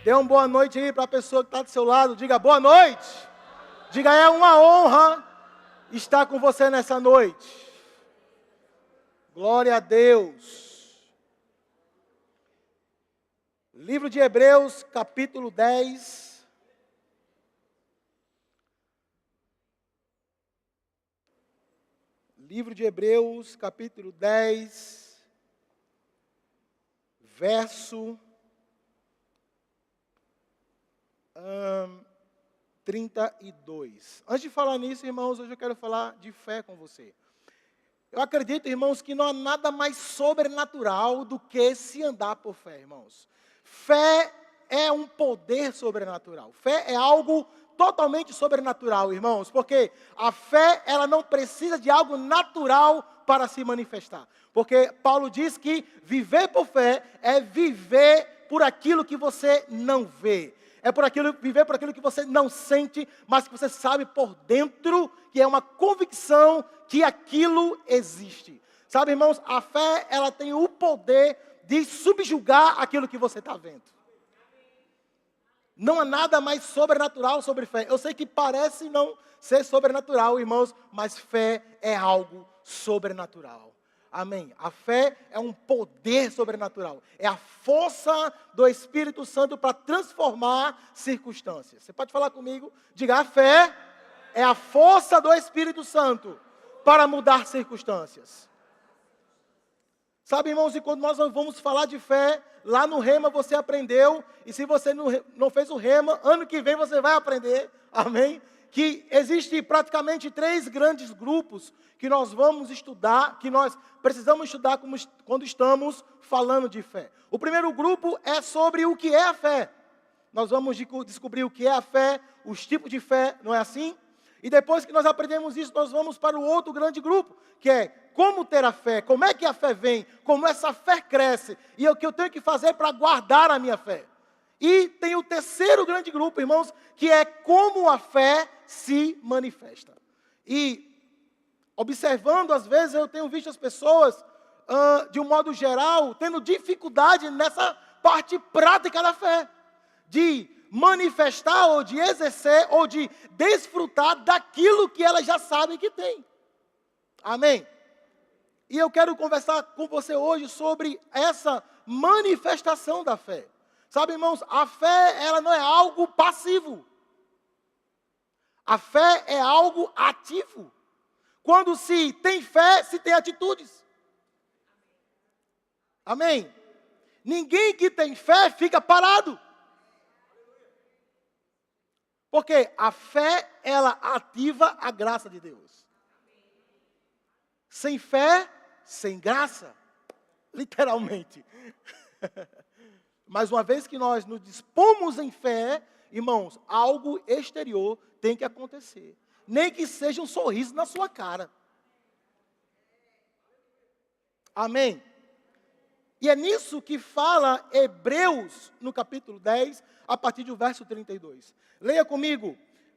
Dê uma boa noite aí para a pessoa que está do seu lado. Diga boa noite. Diga, é uma honra estar com você nessa noite. Glória a Deus. Livro de Hebreus, capítulo 10. Livro de Hebreus, capítulo 10, verso 32. Antes de falar nisso, irmãos, hoje eu quero falar de fé com você. Eu acredito, irmãos, que não há nada mais sobrenatural do que se andar por fé, irmãos. Fé é um poder sobrenatural. Fé é algo totalmente sobrenatural, irmãos, porque a fé, ela não precisa de algo natural para se manifestar. Porque Paulo diz que viver por fé é viver por aquilo que você não vê. É viver por aquilo que você não sente, mas que você sabe por dentro, que é uma convicção que aquilo existe. Sabe, irmãos, a fé, ela tem o poder de subjugar aquilo que você está vendo. Não há nada mais sobrenatural sobre fé. Eu sei que parece não ser sobrenatural, irmãos, mas fé é algo sobrenatural. Amém. A fé é um poder sobrenatural. É a força do Espírito Santo para transformar circunstâncias. Você pode falar comigo? Diga, a fé é a força do Espírito Santo para mudar circunstâncias. Sabe, irmãos, e quando nós vamos falar de fé, lá no Rema você aprendeu, e se você não fez o Rema, ano que vem você vai aprender, amém? Que existe praticamente 3 grandes grupos que nós vamos estudar, que nós precisamos estudar quando estamos falando de fé. O primeiro grupo é sobre o que é a fé. Nós vamos descobrir o que é a fé, os tipos de fé, não é assim? E depois que nós aprendemos isso, nós vamos para o outro grande grupo, que é como ter a fé, como é que a fé vem, como essa fé cresce, e o que eu tenho que fazer para guardar a minha fé. E tem o terceiro grande grupo, irmãos, que é como a fé se manifesta. E observando, às vezes, eu tenho visto as pessoas, de um modo geral, tendo dificuldade nessa parte prática da fé, de manifestar, ou de exercer, ou de desfrutar daquilo que elas já sabem que tem. Amém? E eu quero conversar com você hoje sobre essa manifestação da fé. Sabe, irmãos, a fé, ela não é algo passivo. A fé é algo ativo. Quando se tem fé, se tem atitudes. Amém? Ninguém que tem fé fica parado. Porque a fé, ela ativa a graça de Deus. Sem fé, sem graça. Literalmente. Mas uma vez que nós nos dispomos em fé, irmãos, algo exterior tem que acontecer. Nem que seja um sorriso na sua cara. Amém? E é nisso que fala Hebreus, no capítulo 10, a partir do verso 32. Leia comigo.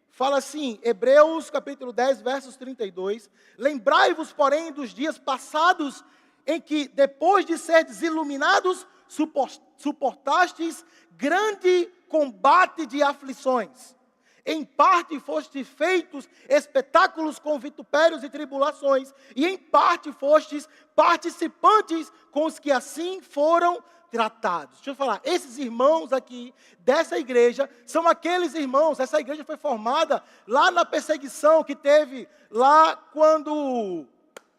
Fala assim, Hebreus, capítulo 10, versos 32. Lembrai-vos, porém, dos dias passados, em que, depois de seres iluminados, suportastes grande combate de aflições. Em parte fostes feitos espetáculos com vitupérios e tribulações, e em parte fostes participantes com os que assim foram tratados. Deixa eu falar, esses irmãos aqui dessa igreja são aqueles irmãos. Essa igreja foi formada lá na perseguição que teve lá quando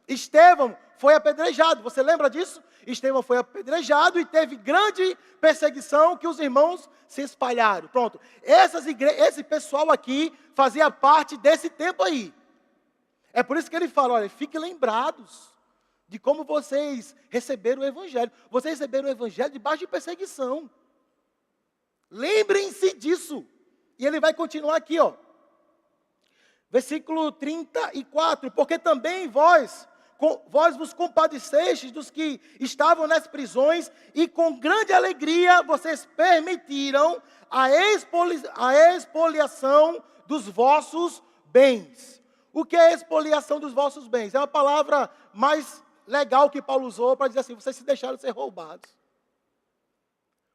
Estevão foi apedrejado. Você lembra disso? Estevão foi apedrejado e teve grande perseguição que os irmãos se espalharam. Pronto. Esse pessoal aqui fazia parte desse tempo aí. É por isso que ele fala, olha, fiquem lembrados de como vocês receberam o Evangelho. Vocês receberam o Evangelho debaixo de perseguição. Lembrem-se disso. E ele vai continuar aqui, ó. Versículo 34. Porque também vós vos compadecestes dos que estavam nas prisões, e com grande alegria vocês permitiram a expoliação dos vossos bens. O que é a expoliação dos vossos bens? É uma palavra mais legal que Paulo usou para dizer assim, vocês se deixaram ser roubados.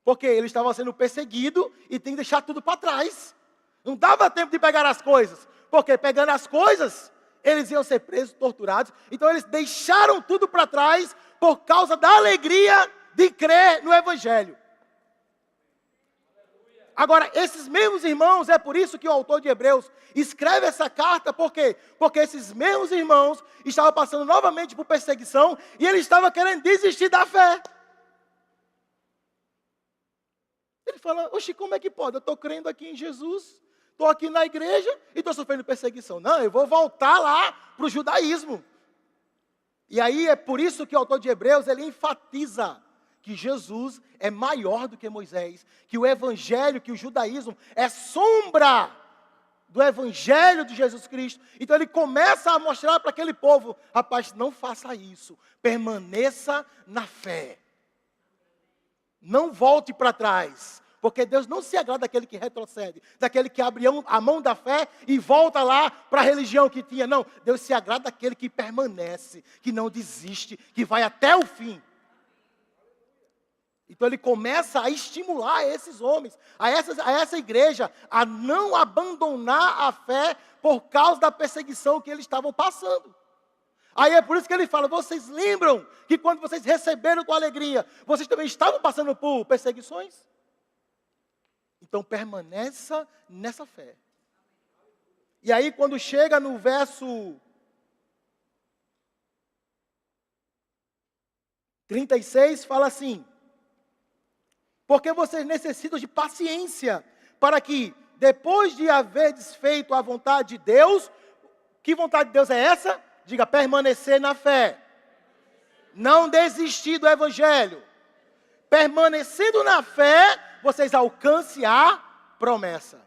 Porque ele estava sendo perseguido e tem que deixar tudo para trás. Não dava tempo de pegar as coisas. Porque pegando as coisas, eles iam ser presos, torturados. Então eles deixaram tudo para trás por causa da alegria de crer no Evangelho. Agora, esses mesmos irmãos, é por isso que o autor de Hebreus escreve essa carta, por quê? Porque esses mesmos irmãos estavam passando novamente por perseguição e ele estava querendo desistir da fé. Ele fala, oxe, como é que pode? Eu estou crendo aqui em Jesus, estou aqui na igreja e estou sofrendo perseguição. Não, eu vou voltar lá para o judaísmo. E aí é por isso que o autor de Hebreus, ele enfatiza que Jesus é maior do que Moisés, que o evangelho, que o judaísmo é sombra do evangelho de Jesus Cristo. Então ele começa a mostrar para aquele povo, rapaz, não faça isso, permaneça na fé. Não volte para trás, porque Deus não se agrada daquele que retrocede, daquele que abre a mão da fé e volta lá para a religião que tinha. Não, Deus se agrada daquele que permanece, que não desiste, que vai até o fim. Então ele começa a estimular esses homens, a essa igreja, a não abandonar a fé por causa da perseguição que eles estavam passando. Aí é por isso que ele fala, vocês lembram que quando vocês receberam com alegria, vocês também estavam passando por perseguições? Então permaneça nessa fé. E aí quando chega no verso 36, fala assim, porque vocês necessitam de paciência, para que, depois de haver desfeito a vontade de Deus, que vontade de Deus é essa? Diga, permanecer na fé. Não desistir do evangelho. Permanecendo na fé, vocês alcancem a promessa.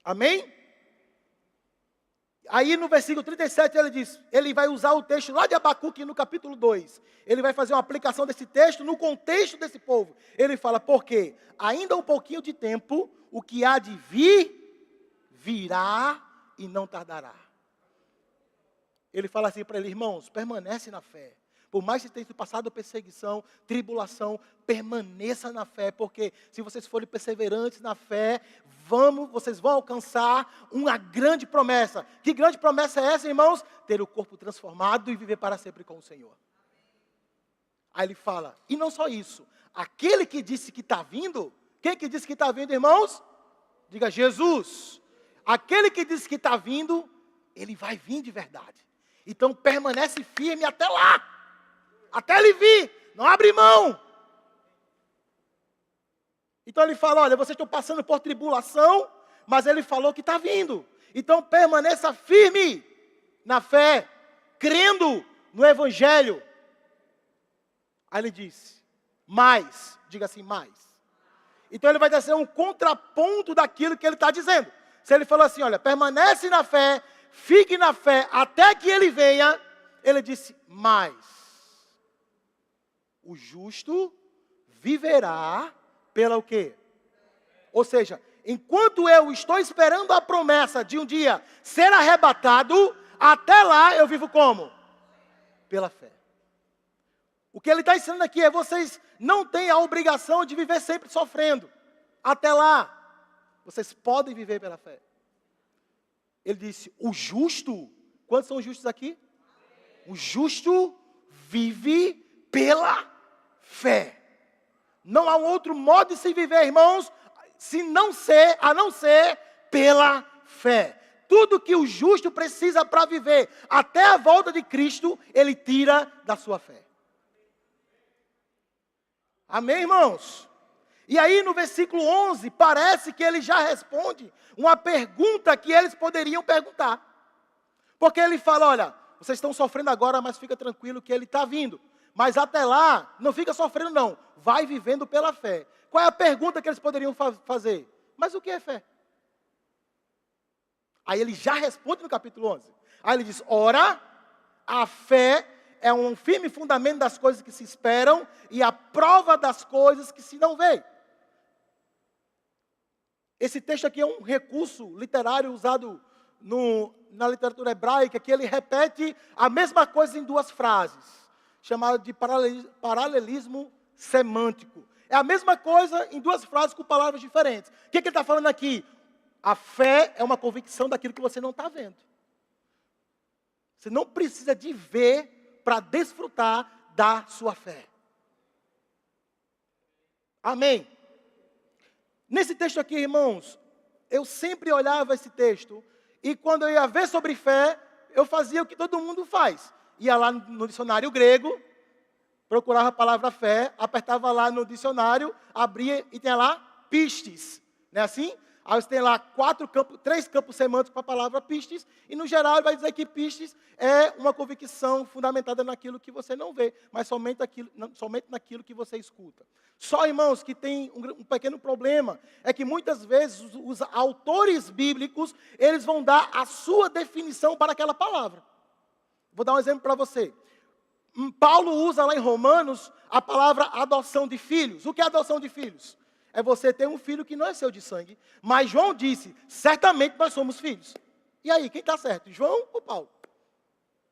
Amém? Aí no versículo 37 ele diz, ele vai usar o texto lá de Abacuque no capítulo 2. Ele vai fazer uma aplicação desse texto no contexto desse povo. Ele fala, porque ainda um pouquinho de tempo, o que há de vir, virá e não tardará. Ele fala assim para ele, irmãos, permanece na fé. Por mais que tenha passado perseguição, tribulação, permaneça na fé, porque se vocês forem perseverantes na fé, vocês vão alcançar uma grande promessa. Que grande promessa é essa, irmãos? Ter o corpo transformado e viver para sempre com o Senhor. Aí ele fala, e não só isso, aquele que disse que está vindo, quem que disse que está vindo, irmãos? Diga, Jesus. Aquele que disse que está vindo, ele vai vir de verdade. Então permanece firme até lá. Até ele vir, não abre mão. Então ele fala, olha, vocês estão passando por tribulação, mas ele falou que está vindo. Então permaneça firme na fé, crendo no evangelho. Aí ele disse, mais, diga assim, mais. Então ele vai trazer um contraponto daquilo que ele está dizendo. Se ele falou assim, olha, permanece na fé, fique na fé até que ele venha, ele disse, mais. O justo viverá pela o quê? Ou seja, enquanto eu estou esperando a promessa de um dia ser arrebatado, até lá eu vivo como? Pela fé. O que ele está ensinando aqui é vocês não têm a obrigação de viver sempre sofrendo. Até lá, vocês podem viver pela fé. Ele disse, o justo, quantos são justos aqui? O justo vive pela fé. Não há um outro modo de se viver, irmãos, a não ser pela fé. Tudo que o justo precisa para viver até a volta de Cristo, ele tira da sua fé. Amém, irmãos? E aí no versículo 11, parece que ele já responde uma pergunta que eles poderiam perguntar. Porque ele fala, olha, vocês estão sofrendo agora, mas fica tranquilo que ele está vindo. Mas até lá, não fica sofrendo não, vai vivendo pela fé. Qual é a pergunta que eles poderiam fazer? Mas o que é fé? Aí ele já responde no capítulo 11. Aí ele diz, ora, a fé é um firme fundamento das coisas que se esperam e a prova das coisas que se não veem. Esse texto aqui é um recurso literário usado na literatura hebraica, que ele repete a mesma coisa em duas frases, chamado de paralelismo semântico. É a mesma coisa em duas frases com palavras diferentes. O que ele está falando aqui? A fé é uma convicção daquilo que você não está vendo. Você não precisa de ver para desfrutar da sua fé. Amém? Nesse texto aqui, irmãos, eu sempre olhava esse texto e quando eu ia ver sobre fé, eu fazia o que todo mundo faz. Ia lá no dicionário grego, procurava a palavra fé, apertava lá no dicionário, abria e tem lá pistes. Não é assim? Aí você tem lá 3 campos semânticos para a palavra pistes, e no geral ele vai dizer que pistes é uma convicção fundamentada naquilo que você não vê, mas somente naquilo que você escuta. Só, irmãos, que tem um pequeno problema, é que muitas vezes os autores bíblicos, eles vão dar a sua definição para aquela palavra. Vou dar um exemplo para você. Paulo usa lá em Romanos a palavra adoção de filhos. O que é adoção de filhos? É você ter um filho que não é seu de sangue. Mas João disse, certamente nós somos filhos. E aí, quem está certo? João ou Paulo?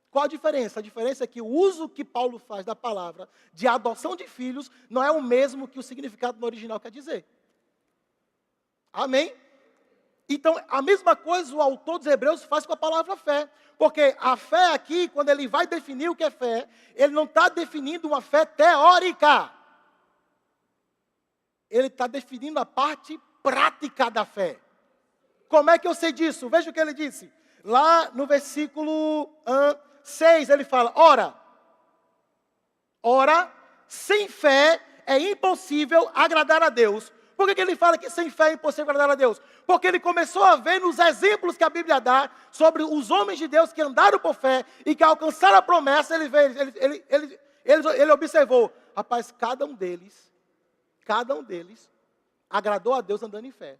Qual a diferença? A diferença é que o uso que Paulo faz da palavra de adoção de filhos não é o mesmo que o significado no original quer dizer. Amém? Então, a mesma coisa o autor dos Hebreus faz com a palavra fé. Porque a fé aqui, quando ele vai definir o que é fé, ele não está definindo uma fé teórica. Ele está definindo a parte prática da fé. Como é que eu sei disso? Veja o que ele disse. Lá no versículo 6, ele fala, ora, sem fé é impossível agradar a Deus. Por que ele fala que sem fé é impossível agradar a Deus? Porque ele começou a ver nos exemplos que a Bíblia dá sobre os homens de Deus que andaram por fé e que alcançaram a promessa, ele observou, rapaz, cada um deles agradou a Deus andando em fé.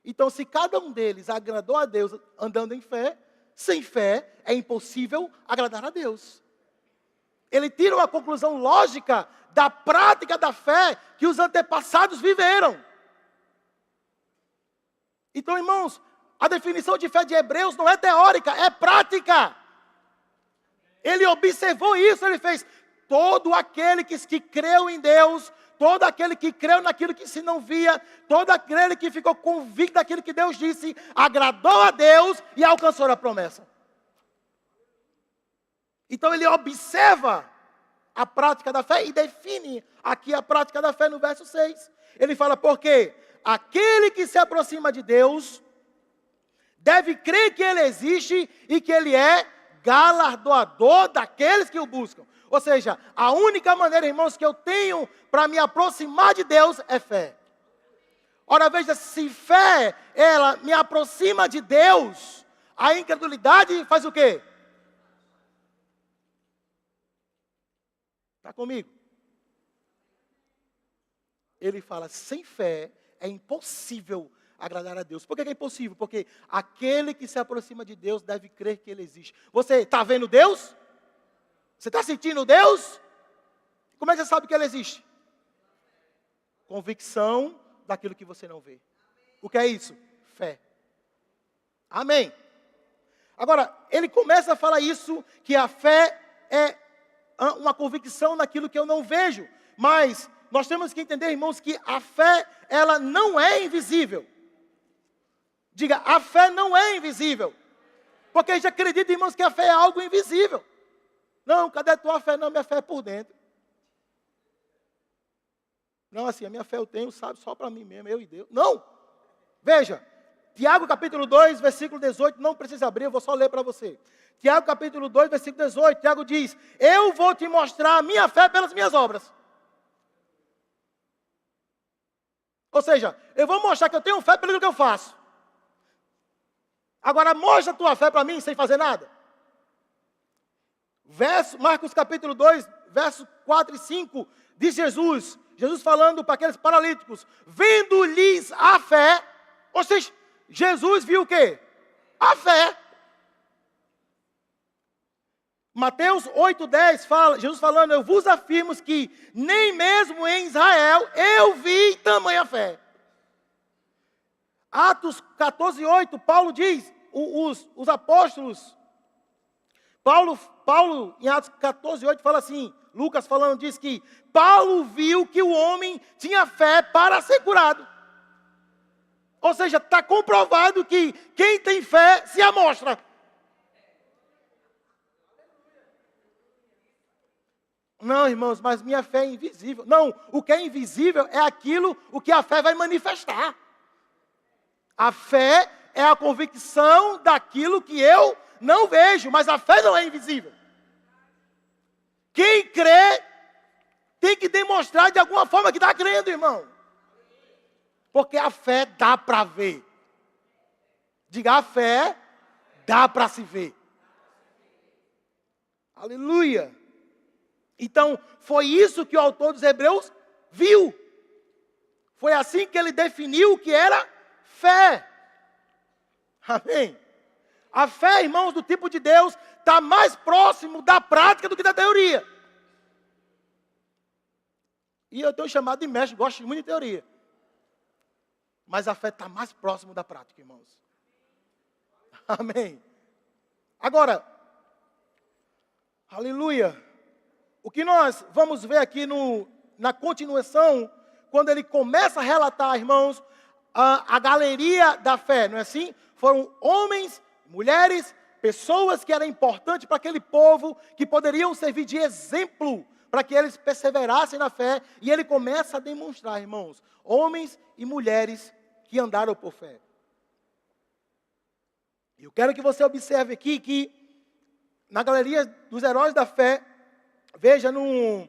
Então, se cada um deles agradou a Deus andando em fé, sem fé é impossível agradar a Deus. Ele tira uma conclusão lógica da prática da fé que os antepassados viveram. Então, irmãos, a definição de fé de Hebreus não é teórica, é prática. Ele observou isso, ele fez todo aquele que creu em Deus, todo aquele que creu naquilo que se não via, todo aquele que ficou convicto daquilo que Deus disse, agradou a Deus e alcançou a promessa. Então ele observa a prática da fé e define aqui a prática da fé no verso 6. Ele fala, porque aquele que se aproxima de Deus deve crer que Ele existe e que Ele é galardoador daqueles que o buscam. Ou seja, a única maneira, irmãos, que eu tenho para me aproximar de Deus é fé. Ora, veja, se fé, ela me aproxima de Deus, a incredulidade faz o quê? Está comigo? Ele fala, sem fé é impossível agradar a Deus. Por que é impossível? Porque aquele que se aproxima de Deus deve crer que Ele existe. Você está vendo Deus? Você está sentindo Deus? Como é que você sabe que Ele existe? Convicção daquilo que você não vê. O que é isso? Fé. Amém. Agora, ele começa a falar isso, que a fé é uma convicção naquilo que eu não vejo. Mas nós temos que entender, irmãos, que a fé, ela não é invisível. Diga, a fé não é invisível. Porque a gente acredita, irmãos, que a fé é algo invisível. Não, cadê a tua fé? Não, minha fé é por dentro. Não, assim, a minha fé eu tenho, sabe, só para mim mesmo, eu e Deus. Não! Veja, Tiago capítulo 2, versículo 18, não precisa abrir, eu vou só ler para você. Tiago capítulo 2, versículo 18, Tiago diz, eu vou te mostrar a minha fé pelas minhas obras. Ou seja, eu vou mostrar que eu tenho fé pelo que eu faço. Agora, mostra a tua fé para mim sem fazer nada. Marcos capítulo 2, verso 4 e 5, diz Jesus falando para aqueles paralíticos, vendo-lhes a fé, ou seja, Jesus viu o quê? A fé. Mateus 8:10 fala, Jesus falando, eu vos afirmo que nem mesmo em Israel eu vi tamanha fé. Atos 14:8, Paulo diz, os apóstolos, Paulo em Atos 14:8 fala assim, Lucas falando diz que Paulo viu que o homem tinha fé para ser curado. Ou seja, está comprovado que quem tem fé se amostra. Não, irmãos, mas minha fé é invisível. Não, o que é invisível é aquilo o que a fé vai manifestar. A fé é a convicção daquilo que eu não vejo, mas a fé não é invisível. Quem crê tem que demonstrar de alguma forma que está crendo, irmão. Porque a fé dá para ver. Diga, a fé dá para se ver. Aleluia. Então, foi isso que o autor dos Hebreus viu. Foi assim que ele definiu o que era fé. Amém? A fé, irmãos, do tipo de Deus, está mais próximo da prática do que da teoria. E eu tenho chamado de mestre, gosto muito de teoria. Mas a fé está mais próximo da prática, irmãos. Amém? Agora, aleluia. O que nós vamos ver aqui na continuação, quando ele começa a relatar, irmãos, a galeria da fé, não é assim? Foram homens, mulheres, pessoas que eram importantes para aquele povo, que poderiam servir de exemplo para que eles perseverassem na fé. E ele começa a demonstrar, irmãos, homens e mulheres que andaram por fé. Eu quero que você observe aqui que na galeria dos heróis da fé, veja no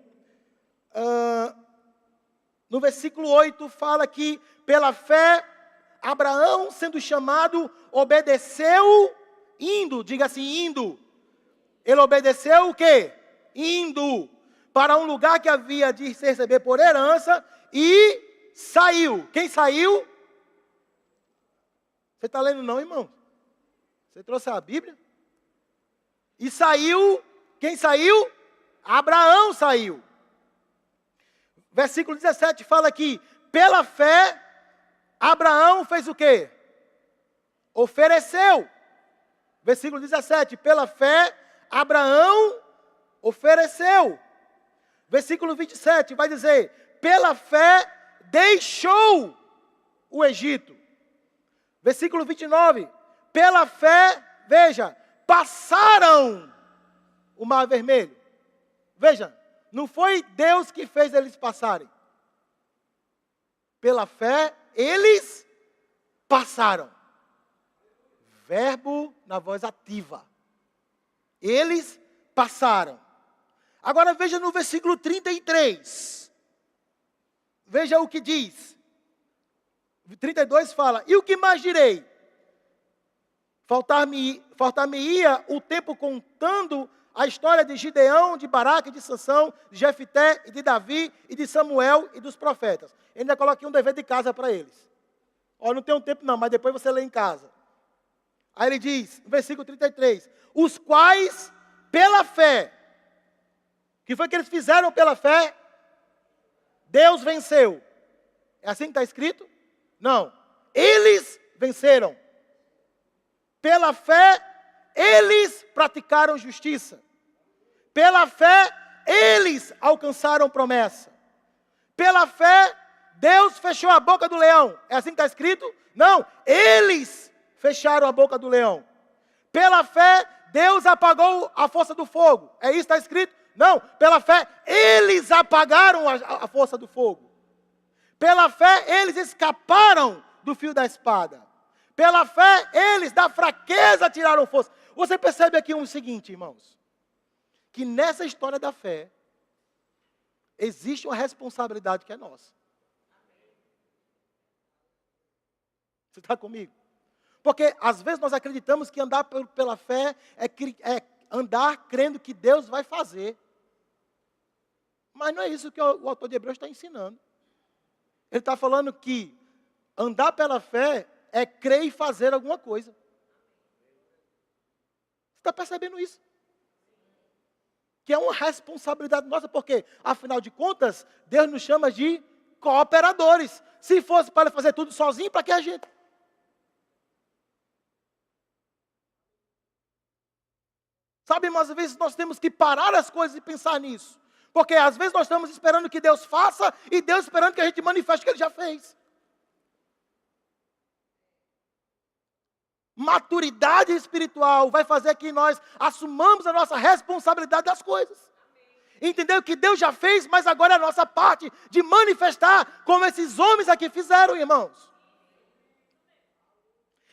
versículo 8, fala que pela fé, Abraão, sendo chamado, obedeceu, indo, diga assim, indo. Ele obedeceu o quê? Indo para um lugar que havia de se receber por herança e saiu. Quem saiu? Você está lendo não, irmão? Você trouxe a Bíblia? E saiu, quem saiu? Abraão saiu. Versículo 17 fala que, pela fé, Abraão fez o quê? Ofereceu. Versículo 17, pela fé, Abraão ofereceu. Versículo 27 vai dizer, pela fé, deixou o Egito. Versículo 29, pela fé, veja, passaram o Mar Vermelho. Veja, não foi Deus que fez eles passarem. Pela fé, eles passaram. Verbo na voz ativa. Eles passaram. Agora veja no versículo 33. Veja o que diz. 32 fala, e o que mais direi? Faltar-me-ia o tempo contando a história de Gideão, de Baraque, de Sansão, de Jefité, e de Davi, e de Samuel e dos profetas. Ele ainda coloca aqui um dever de casa para eles. Ó, não tem um tempo não, mas depois você lê em casa. Aí ele diz, no versículo 33, os quais, pela fé, que foi que eles fizeram pela fé? Deus venceu. É assim que está escrito? Não. Eles venceram. Pela fé, eles praticaram justiça. Pela fé, eles alcançaram promessa. Pela fé, Deus fechou a boca do leão. É assim que está escrito? Não. Eles fecharam a boca do leão. Pela fé, Deus apagou a força do fogo. É isso que está escrito? Não. Pela fé, eles apagaram a força do fogo. Pela fé, eles escaparam do fio da espada. Pela fé, eles da fraqueza tiraram força. Você percebe aqui o seguinte, irmãos. Que nessa história da fé, existe uma responsabilidade que é nossa. Você está comigo? Porque às vezes nós acreditamos que andar pela fé é andar crendo que Deus vai fazer. Mas não é isso que o autor de Hebreus está ensinando. Ele está falando que andar pela fé é crer e fazer alguma coisa. Você está percebendo isso? Que é uma responsabilidade nossa, porque, afinal de contas, Deus nos chama de cooperadores. Se fosse para fazer tudo sozinho, para que a gente? Sabe, mas às vezes nós temos que parar as coisas e pensar nisso. Porque às vezes nós estamos esperando que Deus faça e Deus esperando que a gente manifeste o que Ele já fez. Maturidade espiritual vai fazer que nós assumamos a nossa responsabilidade das coisas. Entendeu que Deus já fez, mas agora é a nossa parte de manifestar como esses homens aqui fizeram, irmãos.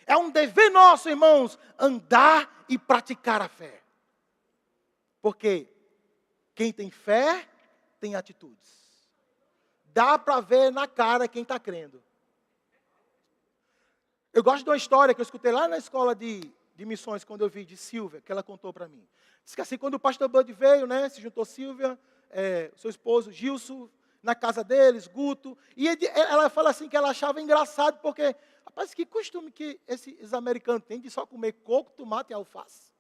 É um dever nosso, irmãos, andar e praticar a fé. Porque quem tem fé, tem atitudes. Dá para ver na cara quem está crendo. Eu gosto de uma história que eu escutei lá na escola de missões, quando eu vi de Silvia, que ela contou para mim. Diz que assim, quando o pastor Bud veio, né, se juntou Silvia, seu esposo Gilson, na casa deles, Guto, e ela fala assim que ela achava engraçado, porque, rapaz, que costume que esses americanos têm de só comer coco, tomate e alface.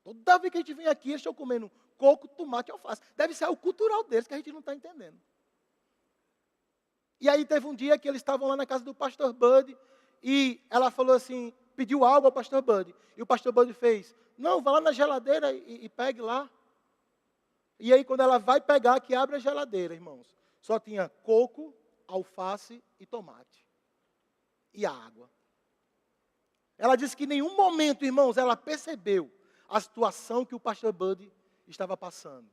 Toda vez que a gente vem aqui, eles estão comendo coco, tomate e alface. Deve ser o cultural deles, que a gente não está entendendo. E aí teve um dia que eles estavam lá na casa do pastor Bud, e ela falou assim, pediu algo ao pastor Bud. E o pastor Bud fez, não, vá lá na geladeira e pegue lá. E aí quando ela vai pegar, que abre a geladeira, irmãos, só tinha coco, alface e tomate. E a água. Ela disse que em nenhum momento, irmãos, ela percebeu a situação que o pastor Bud estava passando.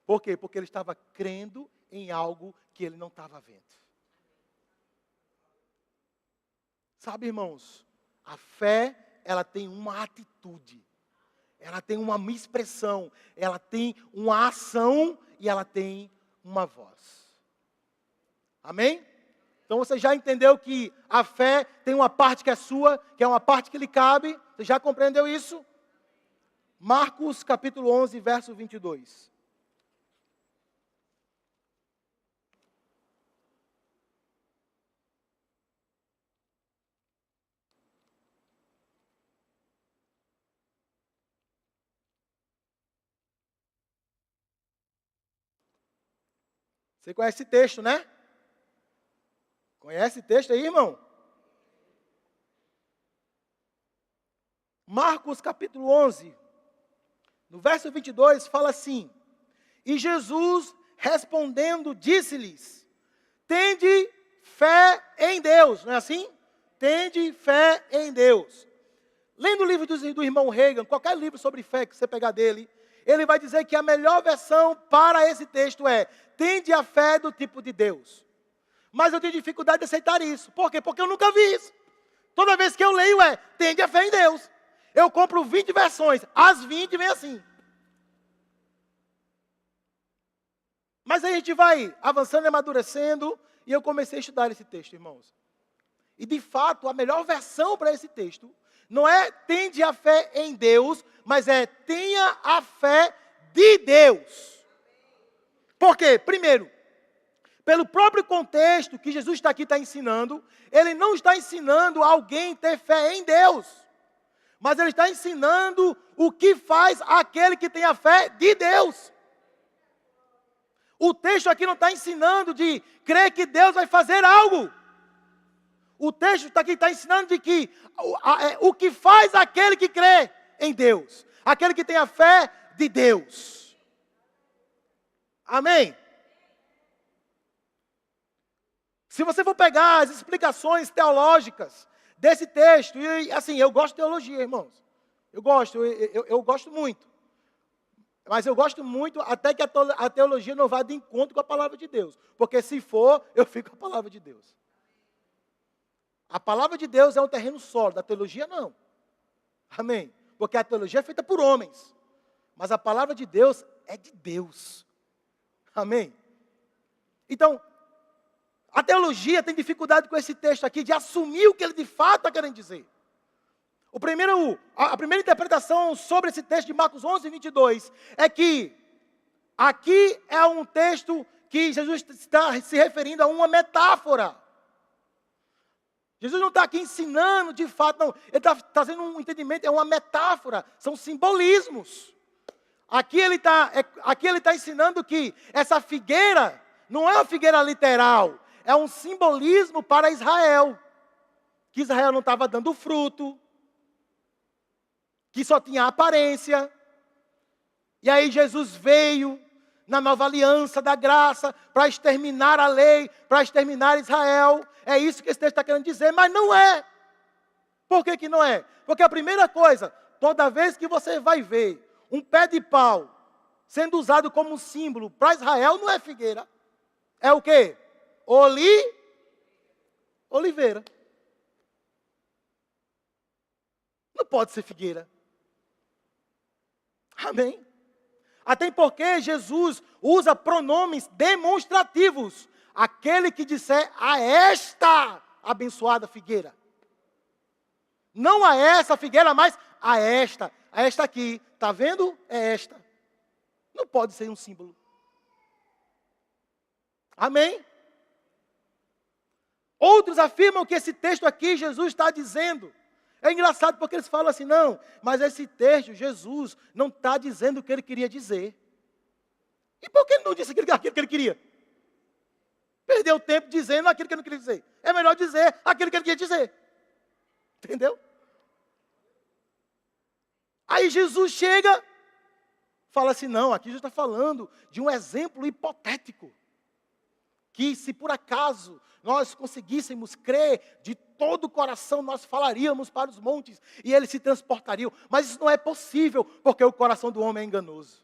Por quê? Porque ele estava crendo em algo que ele não estava vendo. Sabe, irmãos, a fé, ela tem uma atitude, ela tem uma expressão, ela tem uma ação e ela tem uma voz. Amém? Então você já entendeu que a fé tem uma parte que é sua, que é uma parte que lhe cabe, você já compreendeu isso? Marcos capítulo 11, verso 22. Você conhece esse texto, né? Conhece esse texto aí, irmão? Marcos capítulo 11, no verso 22, fala assim: E Jesus, respondendo, disse-lhes, tende fé em Deus. Não é assim? Tende fé em Deus. Lendo o livro do irmão Reagan, qualquer livro sobre fé que você pegar dele, ele vai dizer que a melhor versão para esse texto é: tende a fé do tipo de Deus. Mas eu tenho dificuldade de aceitar isso. Por quê? Porque eu nunca vi isso. Toda vez que eu leio tende a fé em Deus. Eu compro 20 versões, as 20 vem assim. Mas aí a gente vai avançando e amadurecendo, e eu comecei a estudar esse texto, irmãos. E de fato, a melhor versão para esse texto não é tende a fé em Deus, mas é tenha a fé de Deus. Por quê? Primeiro, pelo próprio contexto que Jesus está aqui ensinando, ele não está ensinando alguém ter fé em Deus, mas ele está ensinando o que faz aquele que tem a fé de Deus. O texto aqui não está ensinando de crer que Deus vai fazer algo. O texto aqui está ensinando de que o que faz aquele que crê em Deus, aquele que tem a fé de Deus. Amém? Se você for pegar as explicações teológicas desse texto, e assim, eu gosto de teologia, irmãos. Eu gosto muito. Mas eu gosto muito até que a teologia não vá de encontro com a palavra de Deus. Porque se for, eu fico com a palavra de Deus. A palavra de Deus é um terreno sólido, a teologia não. Amém? Porque a teologia é feita por homens. Mas a palavra de Deus é de Deus. Amém? Então, a teologia tem dificuldade com esse texto aqui de assumir o que ele de fato está querendo dizer. A primeira interpretação sobre esse texto de Marcos 11, 22, é que aqui é um texto que Jesus está se referindo a uma metáfora. Jesus não está aqui ensinando de fato, não. Ele está trazendo um entendimento, é uma metáfora, são simbolismos. Aqui ele está ensinando que essa figueira não é uma figueira literal, é um simbolismo para Israel. Que Israel não estava dando fruto, que só tinha aparência. E aí Jesus veio, na nova aliança da graça, para exterminar a lei, para exterminar Israel. É isso que esse texto está querendo dizer, mas não é. Por que que não é? Porque a primeira coisa, toda vez que você vai ver um pé de pau sendo usado como um símbolo para Israel, não é figueira. É o quê? Oliveira. Não pode ser figueira. Amém? Até porque Jesus usa pronomes demonstrativos. Aquele que disser a esta abençoada figueira. Não a essa figueira, mas a esta. A esta aqui. Está vendo? É esta. Não pode ser um símbolo. Amém? Outros afirmam que esse texto aqui Jesus está dizendo. É engraçado porque eles falam assim, não, mas esse texto, Jesus não está dizendo o que ele queria dizer. E por que ele não disse aquilo que ele queria? Perdeu tempo dizendo aquilo que ele não queria dizer. É melhor dizer aquilo que ele queria dizer. Entendeu? Aí Jesus chega, fala assim, não, aqui Jesus está falando de um exemplo hipotético. Que se por acaso nós conseguíssemos crer de todo o coração, nós falaríamos para os montes e eles se transportariam. Mas isso não é possível, porque o coração do homem é enganoso.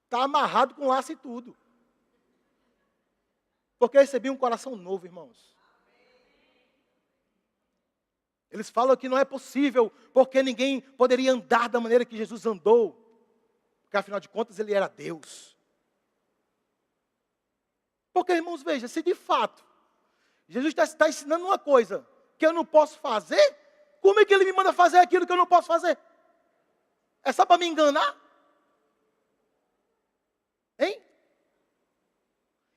Está amarrado com laço e tudo. Porque eu recebi um coração novo, irmãos. Eles falam que não é possível, porque ninguém poderia andar da maneira que Jesus andou. Porque afinal de contas ele era Deus. Porque, irmãos, veja, se de fato Jesus está ensinando uma coisa que eu não posso fazer, como é que ele me manda fazer aquilo que eu não posso fazer? É só para me enganar? Hein?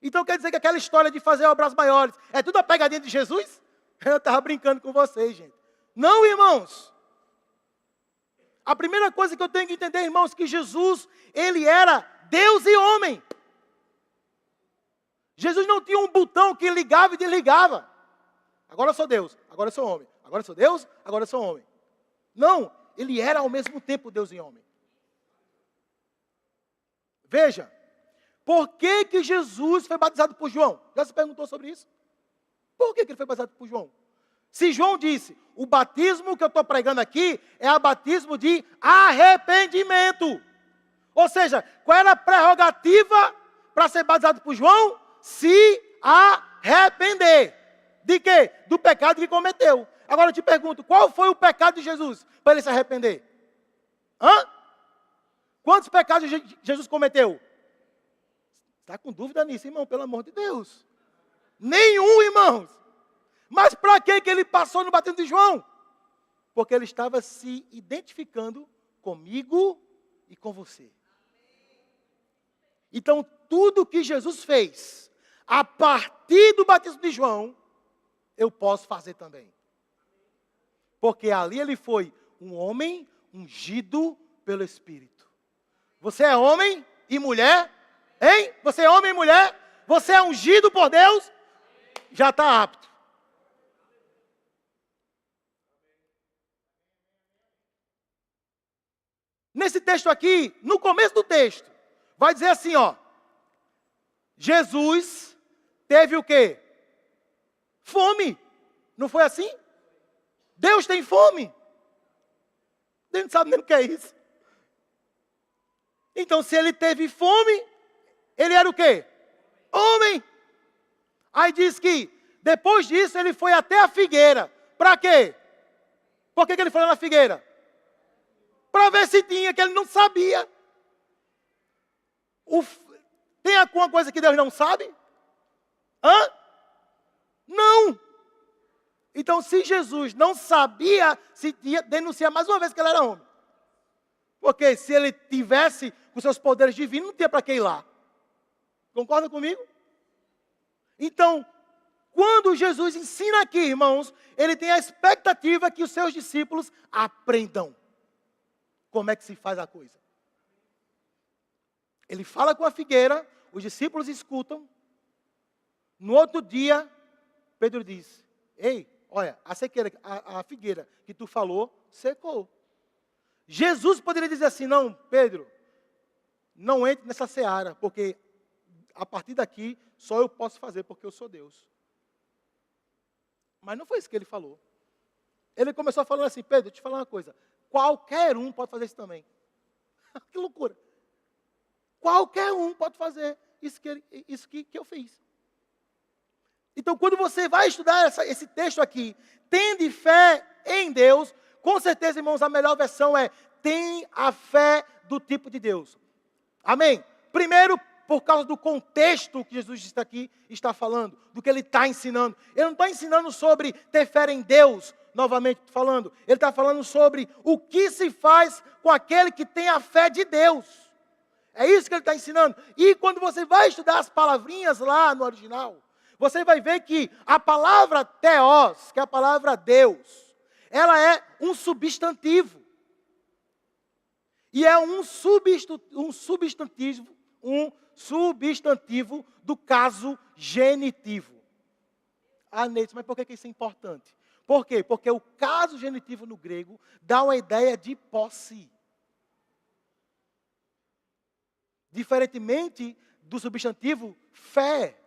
Então quer dizer que aquela história de fazer obras maiores é tudo a pegadinha de Jesus? Eu estava brincando com vocês, gente. Não, irmãos. A primeira coisa que eu tenho que entender, irmãos, que Jesus, ele era Deus e homem. Jesus não tinha um botão que ligava e desligava. Agora eu sou Deus, agora eu sou homem. Agora eu sou Deus, agora eu sou homem. Não, ele era ao mesmo tempo Deus e homem. Veja, por que que Jesus foi batizado por João? Já se perguntou sobre isso? Por que que ele foi batizado por João? Se João disse, o batismo que eu estou pregando aqui é o batismo de arrependimento. Ou seja, qual era a prerrogativa para ser batizado por João? Se arrepender. De quê? Do pecado que cometeu. Agora eu te pergunto, qual foi o pecado de Jesus para ele se arrepender? Quantos pecados Jesus cometeu? Está com dúvida nisso, irmão? Pelo amor de Deus. Nenhum, irmãos. Mas para que ele passou no batismo de João? Porque ele estava se identificando comigo e com você. Então, tudo que Jesus fez, a partir do batismo de João, eu posso fazer também. Porque ali ele foi um homem ungido pelo Espírito. Você é homem e mulher? Hein? Você é homem e mulher? Você é ungido por Deus? Já está apto. Nesse texto aqui, no começo do texto, vai dizer assim, ó. Jesus teve o quê? Fome. Não foi assim? Deus tem fome. Deus não sabe nem o que é isso. Então, se ele teve fome, ele era o quê? Homem. Aí diz que, depois disso, ele foi até a figueira. Para quê? Por que ele foi lá na figueira? Para ver se tinha, que ele não sabia. Tem alguma coisa que Deus não sabe? Não. Então, se Jesus não sabia, se tinha, denuncia mais uma vez que ele era homem. Porque se ele tivesse com seus poderes divinos, não tinha para que ir lá. Concorda comigo? Então, quando Jesus ensina aqui, irmãos, ele tem a expectativa que os seus discípulos aprendam como é que se faz a coisa. Ele fala com a figueira, os discípulos escutam. No outro dia, Pedro diz, ei, olha, a figueira que tu falou, secou. Jesus poderia dizer assim, não, Pedro, não entre nessa seara, porque a partir daqui só eu posso fazer, porque eu sou Deus. Mas não foi isso que ele falou. Ele começou falando assim: Pedro, deixa eu te falar uma coisa. Qualquer um pode fazer isso também. Que loucura. Qualquer um pode fazer isso que eu fiz. Então, quando você vai estudar esse texto aqui, tende fé em Deus, com certeza, irmãos, a melhor versão é: tem a fé do tipo de Deus. Amém? Primeiro, por causa do contexto que Jesus está falando, do que ele está ensinando. Ele não está ensinando sobre ter fé em Deus, novamente falando. Ele está falando sobre o que se faz com aquele que tem a fé de Deus. É isso que ele está ensinando. E quando você vai estudar as palavrinhas lá no original, você vai ver que a palavra theos, que é a palavra Deus, ela é um substantivo. E é um substantivo do caso genitivo. Ah, Neito, mas por que isso é importante? Por quê? Porque o caso genitivo no grego dá uma ideia de posse. Diferentemente do substantivo fé.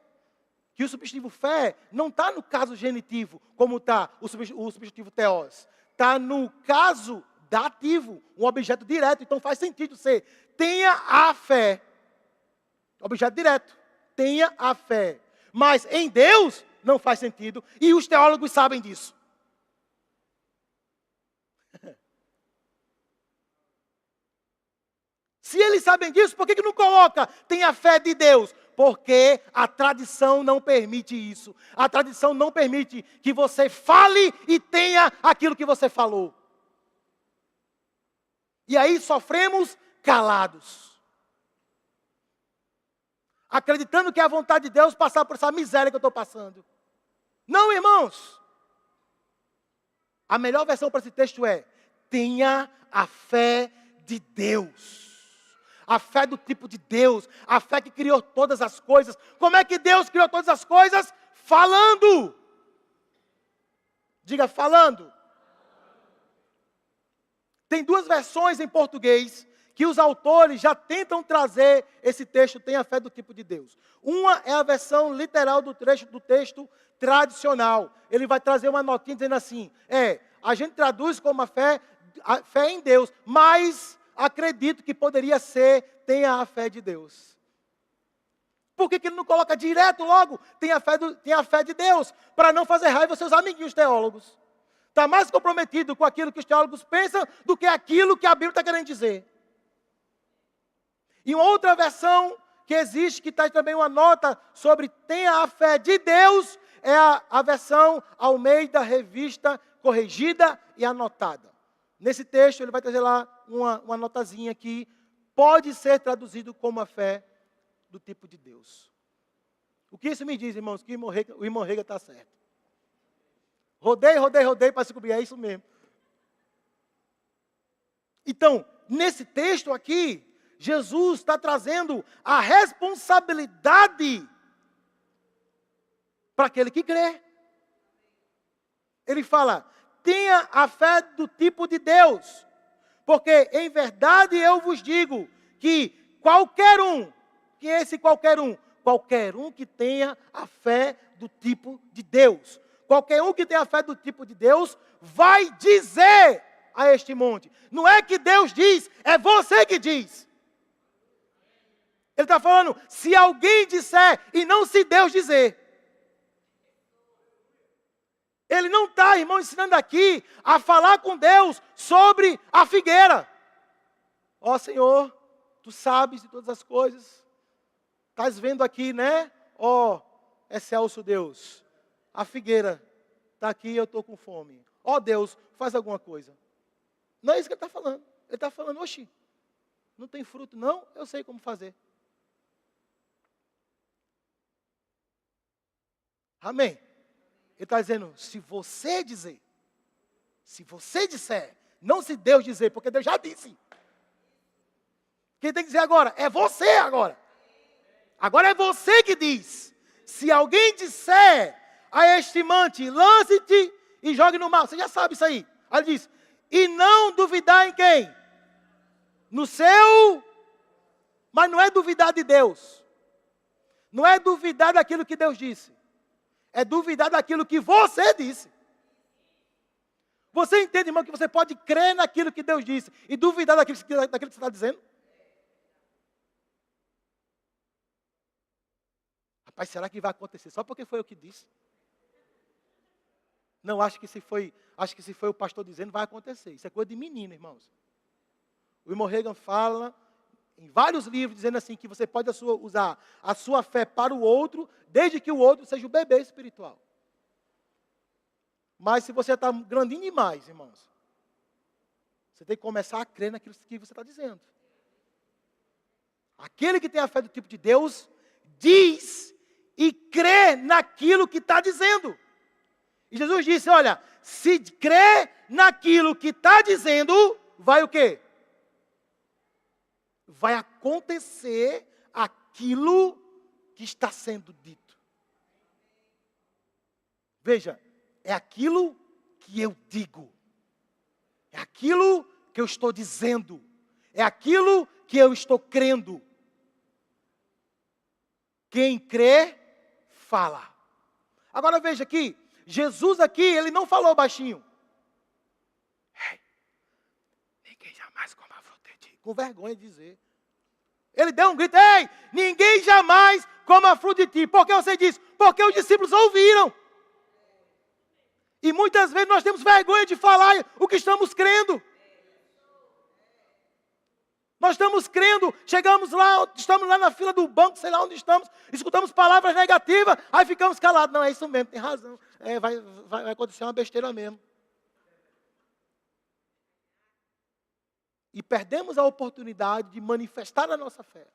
Que o substantivo fé não está no caso genitivo, como está o substantivo theos. Está no caso dativo, um objeto direto. Então faz sentido ser: tenha a fé. Objeto direto. Tenha a fé. Mas em Deus não faz sentido. E os teólogos sabem disso. Se eles sabem disso, por que não coloca tenha a fé de Deus? Porque a tradição não permite isso. A tradição não permite que você fale e tenha aquilo que você falou. E aí sofremos calados. Acreditando que é a vontade de Deus passar por essa miséria que eu estou passando. Não, irmãos. A melhor versão para esse texto é: tenha a fé de Deus. A fé do tipo de Deus. A fé que criou todas as coisas. Como é que Deus criou todas as coisas? Falando. Diga, falando. Tem duas versões em português que os autores já tentam trazer esse texto, tem a fé do tipo de Deus. Uma é a versão literal do texto tradicional. Ele vai trazer uma notinha dizendo assim: a gente traduz como a fé em Deus, mas acredito que poderia ser, tenha a fé de Deus. Por que ele não coloca direto logo, tenha a fé de Deus, para não fazer raiva aos seus amiguinhos teólogos? Está mais comprometido com aquilo que os teólogos pensam do que aquilo que a Bíblia está querendo dizer. E uma outra versão que existe, que traz também uma nota sobre tenha a fé de Deus, é a versão Almeida, revista, corrigida e anotada. Nesse texto ele vai trazer lá uma notazinha que pode ser traduzido como a fé do tipo de Deus. O que isso me diz, irmãos? Que o irmão Rega está certo. Rodei para descobrir, é isso mesmo. Então, nesse texto aqui, Jesus está trazendo a responsabilidade para aquele que crê. Ele fala: tenha a fé do tipo de Deus, porque em verdade eu vos digo que qualquer um, que é esse qualquer um? Qualquer um que tenha a fé do tipo de Deus. Qualquer um que tenha a fé do tipo de Deus vai dizer a este monte. Não é que Deus diz, é você que diz. Ele está falando, se alguém disser e não se Deus dizer. Ele não está, irmão, ensinando aqui a falar com Deus sobre a figueira. Ó Senhor, Tu sabes de todas as coisas. Estás vendo aqui, né? Ó, excelso Deus, a figueira está aqui e eu estou com fome. Ó Deus, faz alguma coisa. Não é isso que ele está falando. Ele está falando, oxi, não tem fruto não? Eu sei como fazer. Amém? Ele está dizendo, se você disser, não se Deus dizer, porque Deus já disse. Quem tem que dizer agora? É você agora. Agora é você que diz. Se alguém disser a este monte, lance-te e jogue no mar. Você já sabe isso aí. Aí ele diz, e não duvidar em quem? No seu Mas não é duvidar de Deus. Não é duvidar daquilo que Deus disse. É duvidar daquilo que você disse. Você entende, irmão, que você pode crer naquilo que Deus disse e duvidar daquilo que você está dizendo? Rapaz, será que vai acontecer só porque foi eu que disse? Não, acho que se foi o pastor dizendo, vai acontecer. Isso é coisa de menino, irmãos. O irmão Reagan fala em vários livros dizendo assim que você pode usar a sua fé para o outro, desde que o outro seja o bebê espiritual. Mas se você está grandinho demais, irmãos, você tem que começar a crer naquilo que você está dizendo. Aquele que tem a fé do tipo de Deus, diz e crê naquilo que está dizendo. E Jesus disse, olha, se crê naquilo que está dizendo, vai o quê? Vai acontecer aquilo que está sendo dito. Veja, é aquilo que eu digo. É aquilo que eu estou dizendo. É aquilo que eu estou crendo. Quem crê, fala. Agora veja aqui, Jesus aqui, ele não falou baixinho. Ei, ninguém jamais coma a fruta de ti. Com vergonha de dizer. Ele deu um grito, ei, ninguém jamais coma a fruta de ti. Por que você disse? Porque os discípulos ouviram. E muitas vezes nós temos vergonha de falar o que estamos crendo. Nós estamos crendo, chegamos lá, estamos lá na fila do banco, sei lá onde estamos, escutamos palavras negativas, aí ficamos calados. Não, é isso mesmo, tem razão. Vai acontecer uma besteira mesmo. E perdemos a oportunidade de manifestar a nossa fé.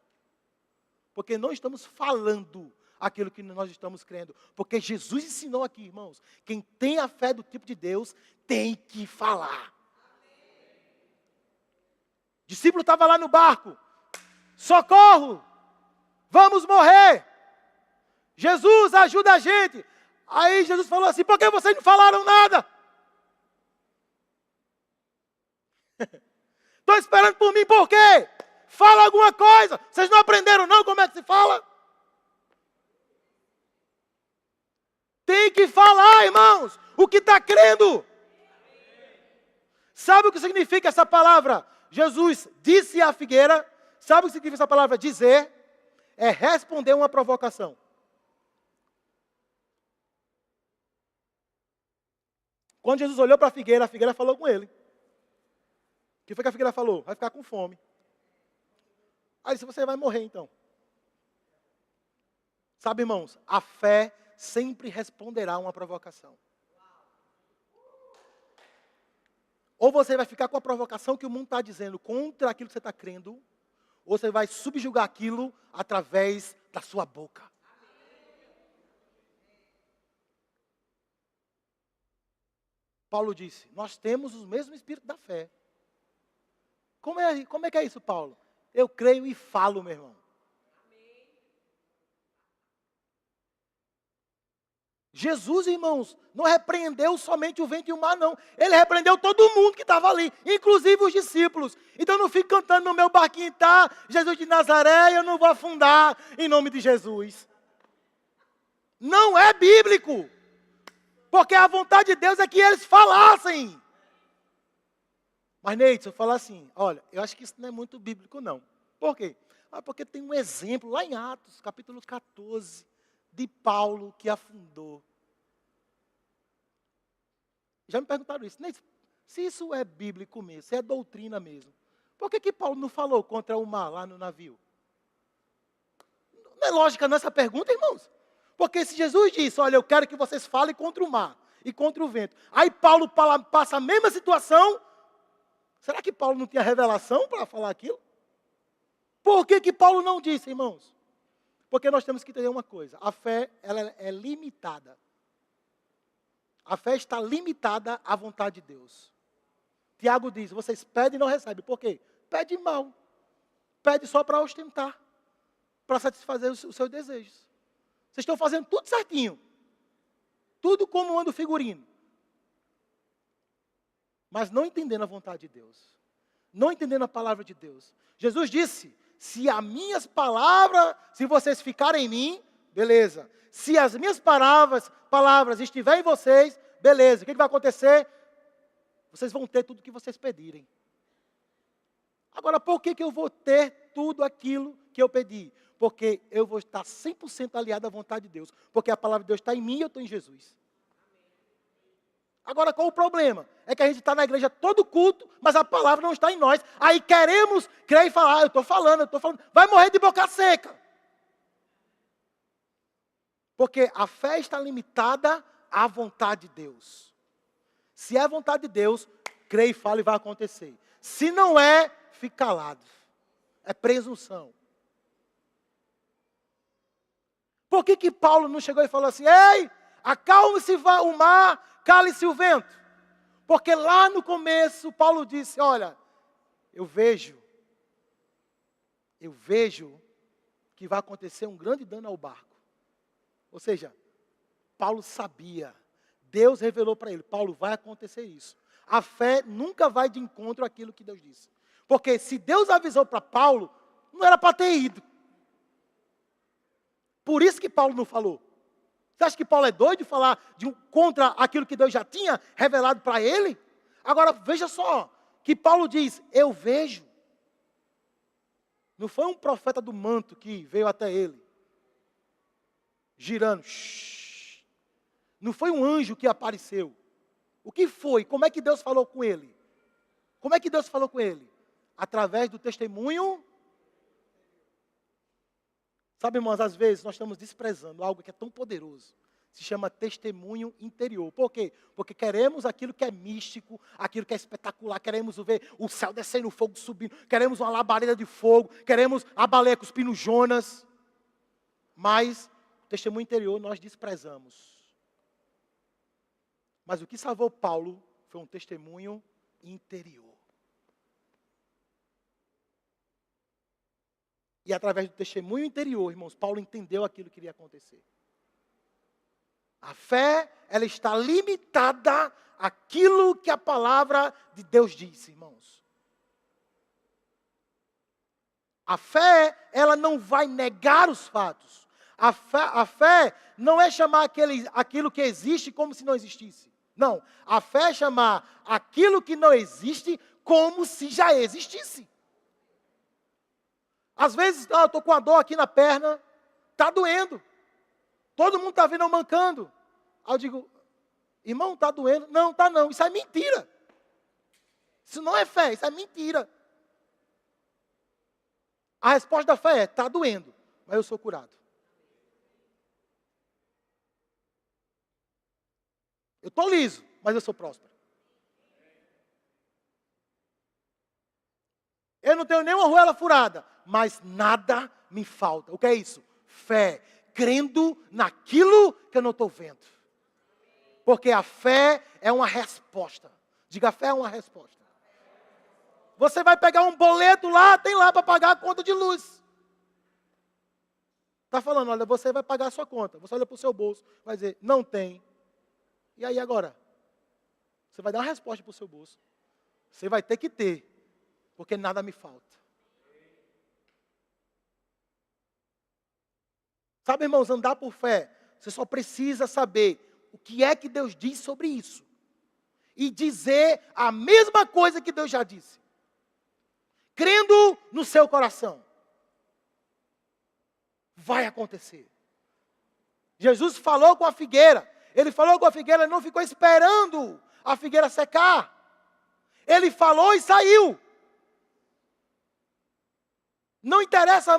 Porque não estamos falando aquilo que nós estamos crendo. Porque Jesus ensinou aqui, irmãos, quem tem a fé do tipo de Deus, tem que falar. O discípulo estava lá no barco. Socorro! Vamos morrer! Jesus, ajuda a gente! Aí Jesus falou assim, por que vocês não falaram nada? Estou esperando por mim, por quê? Fala alguma coisa. Vocês não aprenderam não como é que se fala? Tem que falar, irmãos, o que está crendo. Sabe o que significa essa palavra? Jesus disse à figueira. Sabe o que significa essa palavra dizer? É responder uma provocação. Quando Jesus olhou para a figueira falou com ele. O que foi que a figueira falou? Vai ficar com fome. Aí disse, você vai morrer então. Sabe, irmãos, a fé sempre responderá a uma provocação. Ou você vai ficar com a provocação que o mundo está dizendo contra aquilo que você está crendo, ou você vai subjugar aquilo através da sua boca. Paulo disse, nós temos o mesmo espírito da fé. Como é que é isso, Paulo? Eu creio e falo, meu irmão. Jesus, irmãos, não repreendeu somente o vento e o mar, não. Ele repreendeu todo mundo que estava ali, inclusive os discípulos. Então não fique cantando no meu barquinho, tá? Jesus de Nazaré, eu não vou afundar em nome de Jesus. Não é bíblico. Porque a vontade de Deus é que eles falassem. Mas, Neide, eu falar assim, olha, eu acho que isso não é muito bíblico, não. Por quê? Porque tem um exemplo lá em Atos, capítulo 14, de Paulo que afundou. Já me perguntaram isso. Neide, se isso é bíblico mesmo, se é doutrina mesmo, por que Paulo não falou contra o mar lá no navio? Não é lógica nessa pergunta, irmãos? Porque se Jesus disse, olha, eu quero que vocês falem contra o mar e contra o vento. Aí Paulo passa a mesma situação. Será que Paulo não tinha revelação para falar aquilo? Por que Paulo não disse, irmãos? Porque nós temos que entender uma coisa. A fé, ela é limitada. A fé está limitada à vontade de Deus. Tiago diz, vocês pedem e não recebem. Por quê? Pede mal. Pede só para ostentar. Para satisfazer os seus desejos. Vocês estão fazendo tudo certinho. Tudo como anda o figurino. Mas não entendendo a vontade de Deus. Não entendendo a palavra de Deus. Jesus disse, se as minhas palavras, se vocês ficarem em mim, beleza. Se as minhas palavras estiverem em vocês, beleza. O que vai acontecer? Vocês vão ter tudo o que vocês pedirem. Agora, por que eu vou ter tudo aquilo que eu pedi? Porque eu vou estar 100% aliado à vontade de Deus. Porque a palavra de Deus está em mim e eu estou em Jesus. Agora, qual o problema? É que a gente está na igreja todo culto, mas a palavra não está em nós. Aí queremos crer e falar, eu estou falando. Vai morrer de boca seca. Porque a fé está limitada à vontade de Deus. Se é a vontade de Deus, crê e fala e vai acontecer. Se não é, fique calado. É presunção. Por que Paulo não chegou e falou assim, ei, acalme-se o mar, cale-se o vento? Porque lá no começo, Paulo disse, olha, eu vejo que vai acontecer um grande dano ao barco. Ou seja, Paulo sabia, Deus revelou para ele, Paulo, vai acontecer isso. A fé nunca vai de encontro àquilo que Deus disse. Porque se Deus avisou para Paulo, não era para ter ido. Por isso que Paulo não falou. Você acha que Paulo é doido de falar contra aquilo que Deus já tinha revelado para ele? Agora, veja só, que Paulo diz, eu vejo. Não foi um profeta do manto que veio até ele, girando. Não foi um anjo que apareceu. O que foi? Como é que Deus falou com ele? Como é que Deus falou com ele? Através do testemunho. Sabe, irmãos, às vezes nós estamos desprezando algo que é tão poderoso. Se chama testemunho interior. Por quê? Porque queremos aquilo que é místico, aquilo que é espetacular. Queremos ver o céu descendo, o fogo subindo. Queremos uma labareda de fogo. Queremos a baleia cuspindo Jonas. Mas o testemunho interior nós desprezamos. Mas o que salvou Paulo foi um testemunho interior. E através do testemunho interior, irmãos, Paulo entendeu aquilo que iria acontecer. A fé, ela está limitada àquilo que a palavra de Deus disse, irmãos. A fé, ela não vai negar os fatos. A fé não é chamar aquilo que existe como se não existisse. Não, a fé é chamar aquilo que não existe como se já existisse. Às vezes, eu estou com a dor aqui na perna, está doendo. Todo mundo está vendo eu mancando. Aí eu digo, irmão, está doendo? Não, está não, isso é mentira. Isso não é fé, isso é mentira. A resposta da fé é, está doendo, mas eu sou curado. Eu estou liso, mas eu sou próspero. Eu não tenho nenhuma arruela furada, mas nada me falta. O que é isso? Fé. Crendo naquilo que eu não estou vendo. Porque a fé é uma resposta. Diga, a fé é uma resposta. Você vai pegar um boleto lá, tem lá para pagar a conta de luz. Está falando, olha, você vai pagar a sua conta. Você olha para o seu bolso, vai dizer, não tem. E aí agora? Você vai dar uma resposta para o seu bolso. Você vai ter que ter, porque nada me falta. Sabe, irmãos, andar por fé, você só precisa saber o que é que Deus diz sobre isso. E dizer a mesma coisa que Deus já disse. Crendo no seu coração. Vai acontecer. Jesus falou com a figueira. Ele falou com a figueira, ele não ficou esperando a figueira secar. Ele falou e saiu. Não interessa,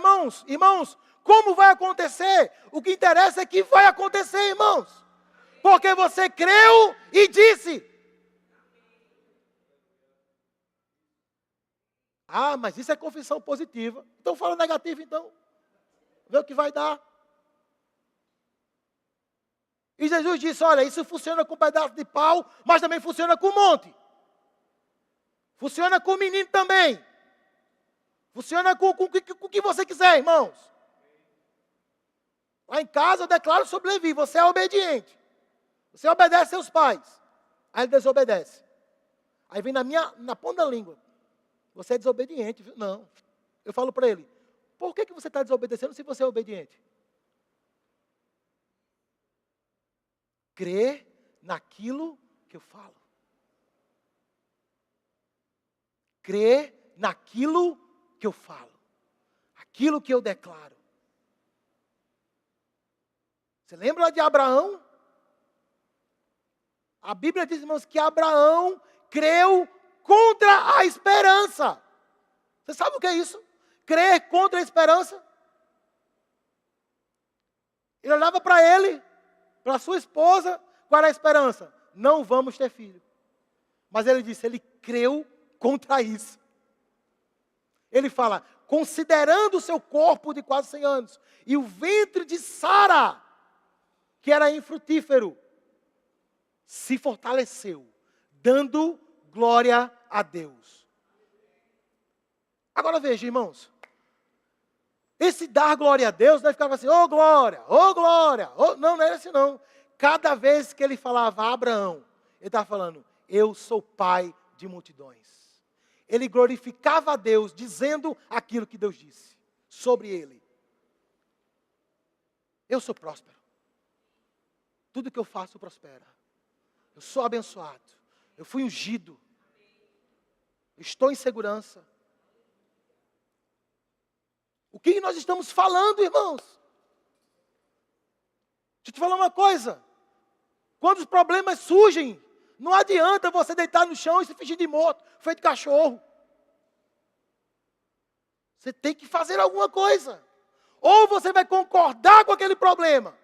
irmãos, como vai acontecer. O que interessa é que vai acontecer, irmãos. Porque você creu e disse. Ah, mas isso é confissão positiva. Então fala negativo, então. Vê o que vai dar. E Jesus disse, olha, isso funciona com um pedaço de pau, mas também funciona com um monte. Funciona com o menino também. Funciona com o que você quiser, irmãos. Lá em casa eu declaro sobre Levi, você é obediente. Você obedece seus pais. Aí ele desobedece. Aí vem na ponta da língua. Você é desobediente, viu? Não. Eu falo para ele, Por que você está desobedecendo se você é obediente? Crer naquilo que eu falo. Crer naquilo que eu falo. Aquilo que eu declaro. Você lembra de Abraão? A Bíblia diz, irmãos, que Abraão creu contra a esperança. Você sabe o que é isso? Crer contra a esperança. Ele olhava para ele, para sua esposa, qual era a esperança? Não vamos ter filho. Mas ele disse, ele creu contra isso. Ele fala, considerando o seu corpo de quase 100 anos, e o ventre de Sara, que era infrutífero, se fortaleceu, dando glória a Deus. Agora veja, irmãos, esse dar glória a Deus, não ficava assim, ô glória, ô glória, não era assim não. Cada vez que ele falava a Abraão, ele estava falando, eu sou pai de multidões. Ele glorificava a Deus, dizendo aquilo que Deus disse sobre ele. Eu sou próspero. Tudo que eu faço prospera. Eu sou abençoado. Eu fui ungido. Eu estou em segurança. O que nós estamos falando, irmãos? Deixa eu te falar uma coisa. Quando os problemas surgem, não adianta você deitar no chão e se fingir de morto, feito cachorro. Você tem que fazer alguma coisa. Ou você vai concordar com aquele problema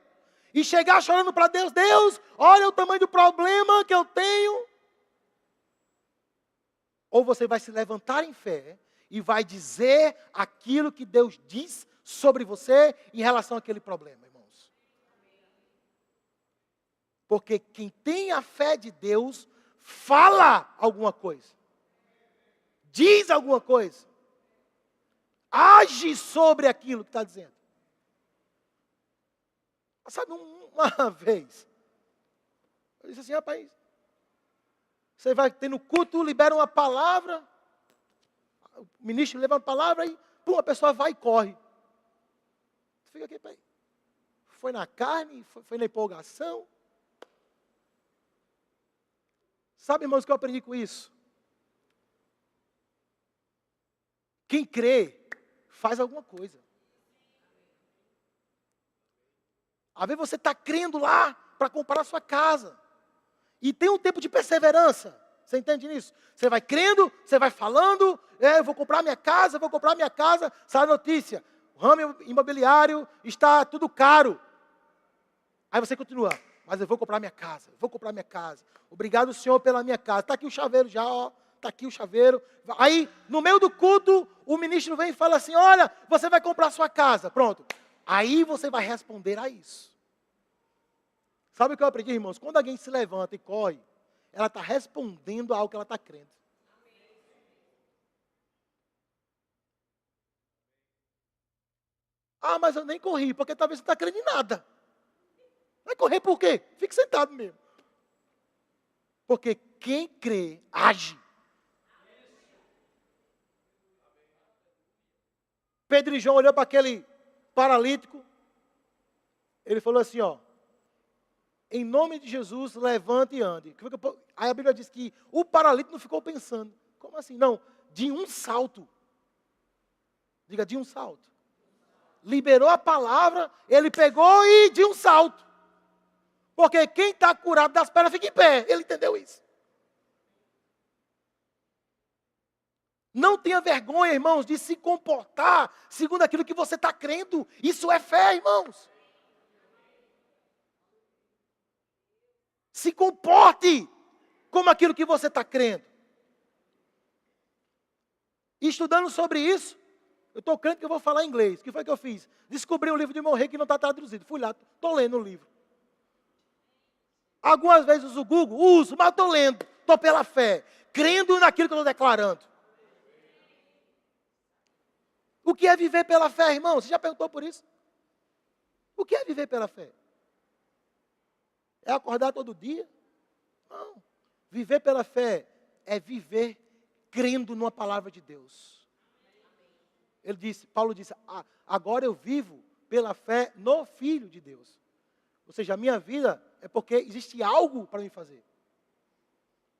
e chegar chorando para Deus, Deus, olha o tamanho do problema que eu tenho. Ou você vai se levantar em fé e vai dizer aquilo que Deus diz sobre você em relação àquele problema, irmãos. Porque quem tem a fé de Deus, fala alguma coisa. Diz alguma coisa. Age sobre aquilo que está dizendo. Sabe, uma vez, eu disse assim, rapaz, você vai ter no culto, libera uma palavra, o ministro leva uma palavra e, pum, a pessoa vai e corre. Você fica aqui, pai. Foi na carne, foi na empolgação. Sabe, irmãos, o que eu aprendi com isso? Quem crê, faz alguma coisa. Às vezes você está crendo lá para comprar a sua casa. E tem um tempo de perseverança. Você entende nisso? Você vai crendo, você vai falando, eu vou comprar minha casa, vou comprar minha casa. Sabe a notícia? O ramo imobiliário está tudo caro. Aí você continua, mas eu vou comprar minha casa, vou comprar minha casa. Obrigado, Senhor, pela minha casa. Está aqui o chaveiro já, ó. Está aqui o chaveiro. Aí, no meio do culto, o ministro vem e fala assim, olha, você vai comprar sua casa. Pronto. Aí você vai responder a isso. Sabe o que eu aprendi, irmãos? Quando alguém se levanta e corre, ela está respondendo a algo que ela está crendo. Ah, mas eu nem corri, porque talvez você não está crendo em nada. Vai correr por quê? Fique sentado mesmo. Porque quem crê, age. Pedro e João olhou para aquele paralítico. Ele falou assim, ó. Em nome de Jesus, levante e ande. Aí a Bíblia diz que o paralítico não ficou pensando. Como assim? Não, de um salto. Diga, de um salto. Liberou a palavra, ele pegou e de um salto. Porque quem está curado das pernas fica em pé. Ele entendeu isso. Não tenha vergonha, irmãos, de se comportar segundo aquilo que você está crendo. Isso é fé, irmãos. Se comporte como aquilo que você está crendo. E estudando sobre isso, eu estou crendo que eu vou falar inglês. O que foi que eu fiz? Descobri um livro de Morrer que não está traduzido. Fui lá, estou lendo o livro. Algumas vezes uso o Google, uso, mas estou lendo. Estou pela fé, crendo naquilo que eu estou declarando. O que é viver pela fé, irmão? Você já perguntou por isso? O que é viver pela fé? É acordar todo dia? Não. Viver pela fé é viver crendo numa palavra de Deus. Paulo disse, agora eu vivo pela fé no Filho de Deus. Ou seja, a minha vida é porque existe algo para me fazer.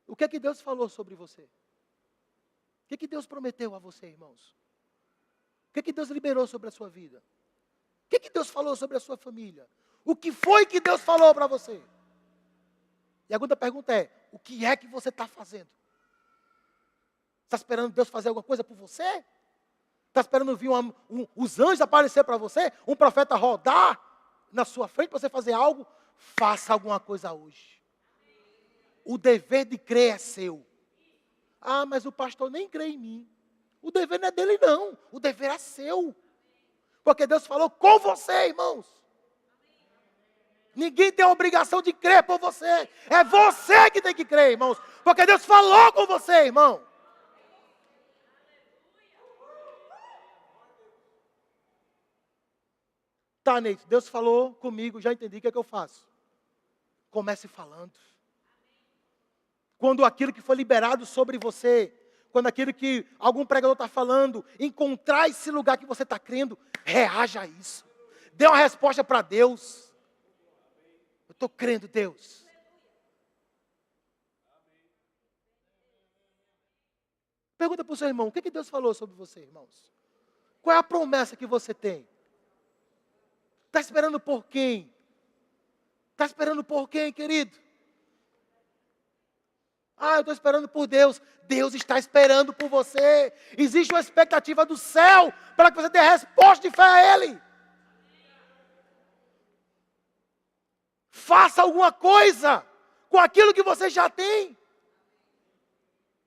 O que é que Deus falou sobre você? O que é que Deus prometeu a você, irmãos? O que é que Deus liberou sobre a sua vida? O que é que Deus falou sobre a sua família? O que foi que Deus falou para você? E a segunda pergunta é, o que é que você está fazendo? Está esperando Deus fazer alguma coisa por você? Está esperando vir os anjos aparecer para você? Um profeta rodar na sua frente para você fazer algo? Faça alguma coisa hoje. O dever de crer é seu. Ah, mas o pastor nem crê em mim. O dever não é dele não. O dever é seu. Porque Deus falou com você, irmãos. Ninguém tem a obrigação de crer por você. É você que tem que crer, irmãos. Porque Deus falou com você, irmão. Tá, Neito, Deus falou comigo, já entendi, o que é que eu faço? Comece falando. Quando aquilo que foi liberado sobre você, quando aquilo que algum pregador está falando, encontrar esse lugar que você está crendo, reaja a isso. Dê uma resposta para Deus. Eu estou crendo, Deus. Pergunta para o seu irmão, o que Deus falou sobre você, irmãos? Qual é a promessa que você tem? Está esperando por quem? Está esperando por quem, querido? Ah, eu estou esperando por Deus. Deus está esperando por você. Existe uma expectativa do céu para que você dê resposta de fé a Ele. Faça alguma coisa com aquilo que você já tem.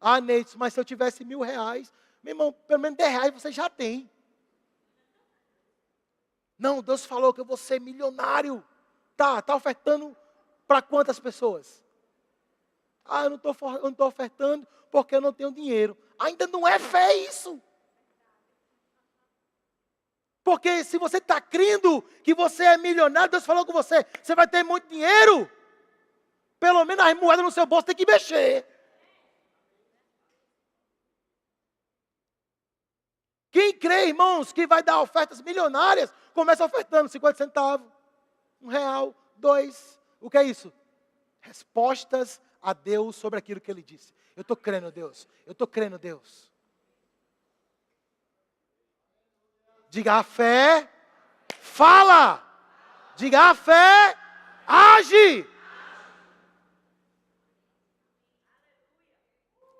Ah, Neito, mas se eu tivesse R$1.000, meu irmão, pelo menos R$10 você já tem. Não, Deus falou que eu vou ser milionário. Tá ofertando para quantas pessoas? Ah, eu não estou ofertando porque eu não tenho dinheiro. Ainda não é fé isso. Porque se você está crendo que você é milionário, Deus falou com você, você vai ter muito dinheiro. Pelo menos as moedas no seu bolso tem que mexer. Quem crê, irmãos, que vai dar ofertas milionárias, começa ofertando 50 centavos, R$1, 2. O que é isso? Respostas a Deus sobre aquilo que Ele disse. Eu estou crendo, Deus. Eu estou crendo, Deus. Diga a fé, fala. Diga a fé, age.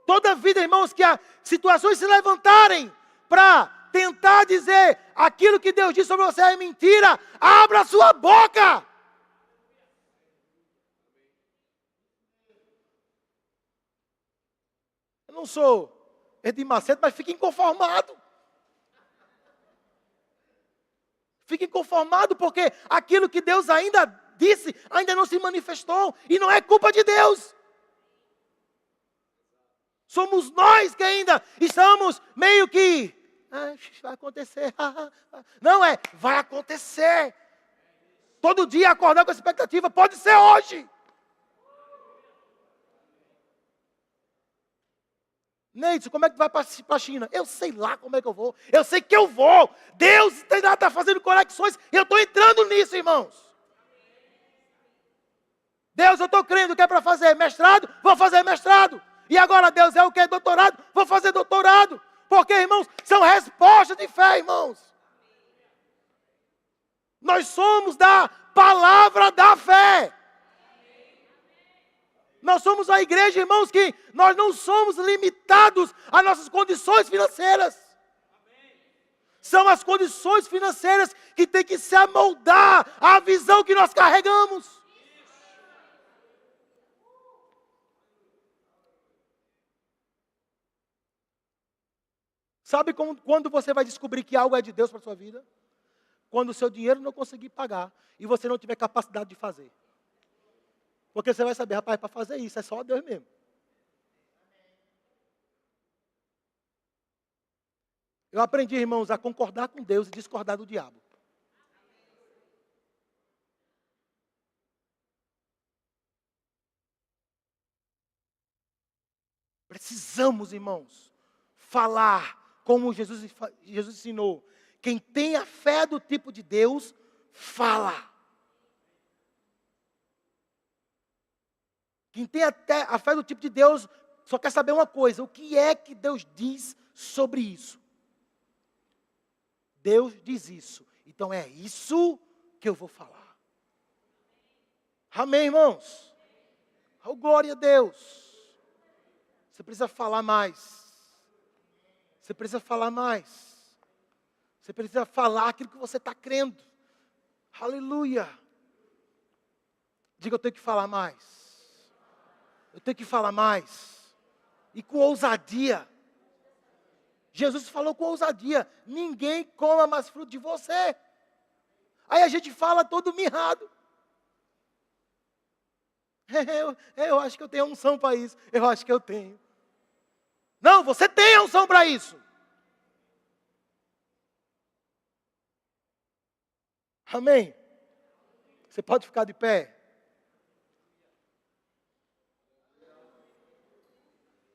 Toda vida, irmãos, que as situações se levantarem para tentar dizer aquilo que Deus disse sobre você é mentira, abra a sua boca. Eu não sou Edir Macedo, mas fique inconformado. Fique inconformado porque aquilo que Deus ainda disse, ainda não se manifestou. E não é culpa de Deus. Somos nós que ainda estamos meio que... vai acontecer. Não vai acontecer. Todo dia acordar com essa expectativa. Pode ser hoje. Neide, como é que vai para a China? Eu sei lá como é que eu vou. Eu sei que eu vou. Deus está fazendo conexões. E eu estou entrando nisso, irmãos. Deus, eu estou crendo que é para fazer mestrado. Vou fazer mestrado. E agora, Deus, é o que? Doutorado? Vou fazer doutorado. Porque, irmãos, são respostas de fé, irmãos. Nós somos da palavra da fé. Nós somos a igreja, irmãos, que nós não somos limitados às nossas condições financeiras. São as condições financeiras que têm que se amoldar à visão que nós carregamos. Sabe quando você vai descobrir que algo é de Deus para a sua vida? Quando o seu dinheiro não conseguir pagar e você não tiver capacidade de fazer. Porque você vai saber, rapaz, para fazer isso é só Deus mesmo. Eu aprendi, irmãos, a concordar com Deus e discordar do diabo. Precisamos, irmãos, falar como Jesus ensinou. Quem tem a fé do tipo de Deus, fala. Quem tem até a fé do tipo de Deus, só quer saber uma coisa: o que é que Deus diz sobre isso? Deus diz isso, então é isso que eu vou falar. Amém, irmãos? Oh, glória a Deus. Você precisa falar mais. Você precisa falar mais. Você precisa falar aquilo que você está crendo. Aleluia. Diga, eu tenho que falar mais. Eu tenho que falar mais. E com ousadia. Jesus falou com ousadia: ninguém coma mais fruto de você. Aí a gente fala todo mirrado. Eu acho que eu tenho unção para isso. Eu acho que eu tenho. Não, você tem unção para isso. Amém? Você pode ficar de pé?